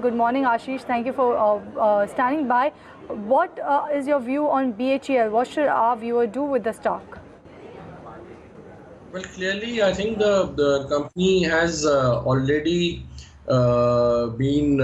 Good morning, Ashish. Thank you for standing by. What is your view on BHEL? What should our viewer do with the stock? Well, clearly, I think the company has already been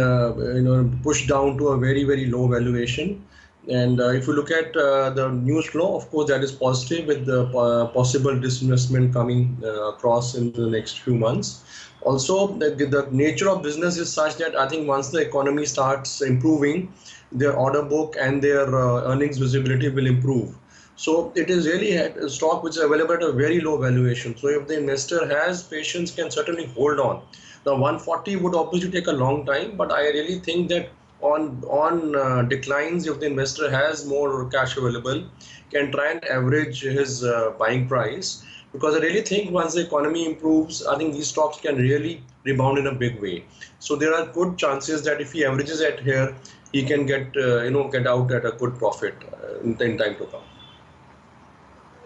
pushed down to a very low valuation. And if you look at the news flow, of course, that is positive with the possible disinvestment coming across in the next few months. Also, the nature of business is such that I think once the economy starts improving, their order book and their earnings visibility will improve. So it is really a stock which is available at a very low valuation. So if the investor has patience, can certainly hold on. The 140 would obviously take a long time, but I really think that on declines, if the investor has more cash available, can try and average his buying price. Because I really think once the economy improves, I think these stocks can really rebound in a big way. So there are good chances that if he averages at here, he can get out at a good profit in time to come.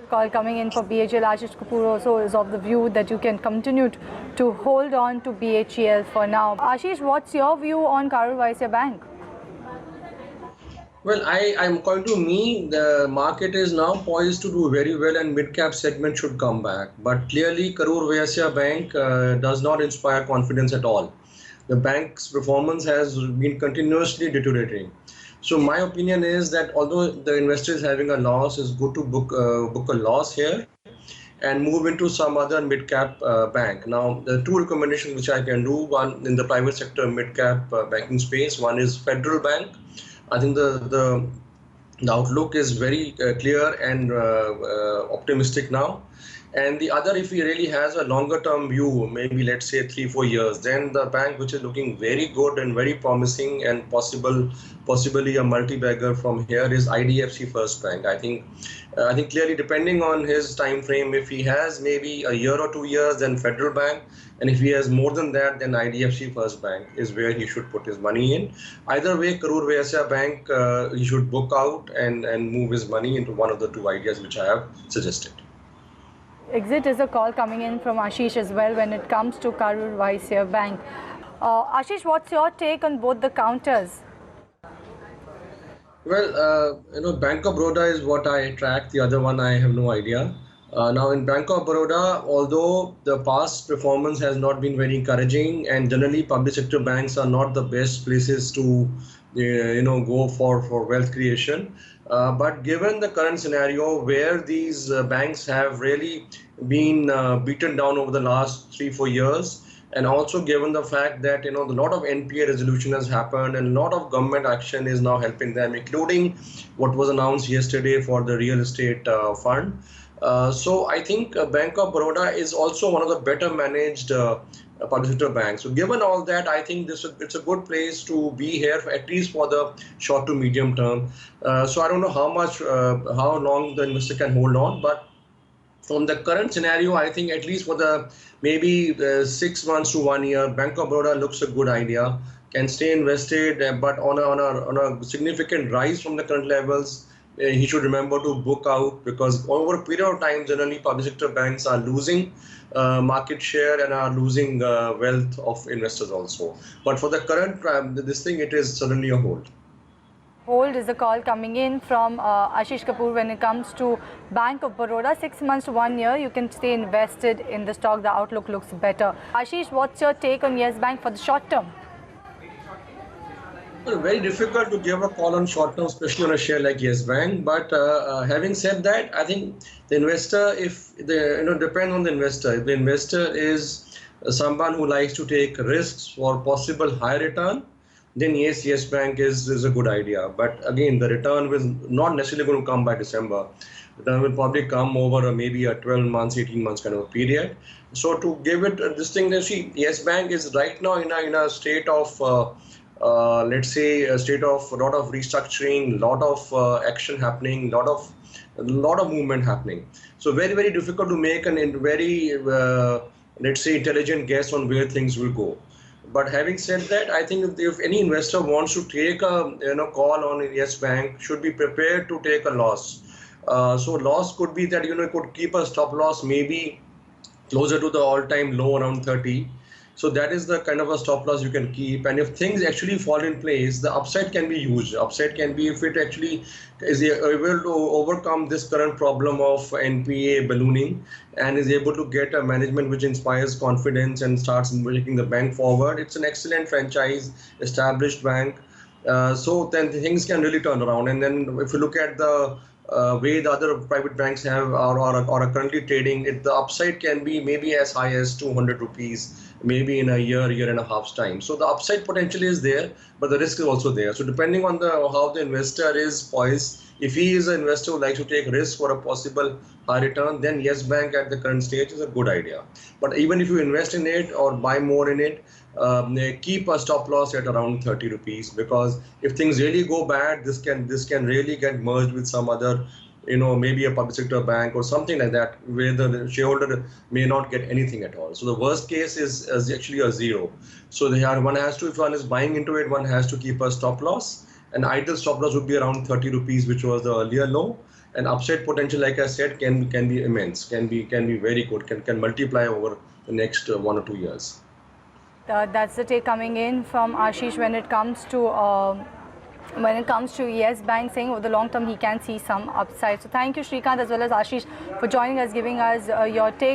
Call coming in for BHEL. Ashish Kapur also is of the view that you can continue to hold on to BHEL for now. Ashish, what's your view on Karur Vysya Bank? Well, I'm according to me, the market is now poised to do very well and mid-cap segment should come back. But clearly, Karur Vysya Bank does not inspire confidence at all. The bank's performance has been continuously deteriorating. So my opinion is that although the investor is having a loss, it's good to book a loss here and move into some other mid-cap bank. Now, the two recommendations which I can do, one in the private sector mid-cap banking space, one is Federal Bank. I think the outlook is very clear and optimistic now. And the other, if he really has a longer term view, maybe let's say 3-4 years, then the bank which is looking very good and very promising and possibly a multi-bagger from here is IDFC First Bank. I think clearly depending on his time frame, if he has maybe a year or 2 years, then Federal Bank, and if he has more than that, then IDFC First Bank is where he should put his money in. Either way, Karur Vysya Bank, he should book out and move his money into one of the two ideas which I have suggested. Exit is a call coming in from Ashish as well when it comes to Karur Vysya Bank. Ashish, what's your take on both the counters? Well, Bank of Baroda is what I track. The other one, I have no idea. Now, in Bank of Baroda, although the past performance has not been very encouraging, and generally public sector banks are not the best places to, go for wealth creation. But given the current scenario where these banks have really been beaten down over the last 3-4 years, and also given the fact that a lot of NPA resolution has happened and a lot of government action is now helping them, including what was announced yesterday for the real estate fund. So I think Bank of Baroda is also one of the better managed public sector banks. So given all that, I think it's a good place to be here, at least for the short to medium term. So I don't know how long the investor can hold on, but from the current scenario, I think at least for the maybe 6 months to 1 year, Bank of Baroda looks a good idea. Can stay invested, but on a significant rise from the current levels, he should remember to book out, because over a period of time, generally public sector banks are losing market share and are losing wealth of investors also. But for the current it is certainly a hold. Hold is a call coming in from Ashish Kapur when it comes to Bank of Baroda. 6 months to 1 year, you can stay invested in the stock. The outlook looks better. Ashish, what's your take on Yes Bank for the short term? Well, very difficult to give a call on short term, especially on a share like Yes Bank. But having said that, I think the investor, if depends on the investor. If the investor is someone who likes to take risks for possible high return, then Yes Bank is a good idea. But again, the return will not necessarily going to come by December. Return will probably come over maybe a 12 months, 18 months kind of a period. So to give it this thing, Yes Bank is right now in a state of let's say a state of a lot of restructuring, lot of action happening, lot of movement happening. So very difficult to make a very let's say intelligent guess on where things will go. But having said that, I think if any investor wants to take a call on Yes Bank, should be prepared to take a loss. So loss could be that could keep a stop loss maybe closer to the all-time low around 30. So that is the kind of a stop loss you can keep. And if things actually fall in place, the upside can be huge. Upside can be if it actually is able to overcome this current problem of NPA ballooning and is able to get a management which inspires confidence and starts taking the bank forward. It's an excellent franchise, established bank. So then things can really turn around. And then if you look at the way the other private banks have or are currently trading, the upside can be maybe as high as 200 rupees, maybe in a year and a half's time. So the upside potential is there, but the risk is also there. So depending on how the investor is poised, if he is an investor who likes to take risk for a possible high return, then Yes Bank at the current stage is a good idea. But even if you invest in it or buy more in it, keep a stop loss at around 30 rupees, because if things really go bad, this can really get merged with some other, maybe a public sector bank or something like that, where the shareholder may not get anything at all. So the worst case is actually a zero. So one has to, if one is buying into it, one has to keep a stop loss. An ideal stop loss would be around 30 rupees, which was the earlier low. And upside potential, like I said, can be immense, can be very good, can multiply over the next 1 or 2 years. That's the take coming in from Ashish when it comes to Yes Bank, saying over the long term he can see some upside. So thank you, Srikanth, as well as Ashish, for joining us, giving us your take.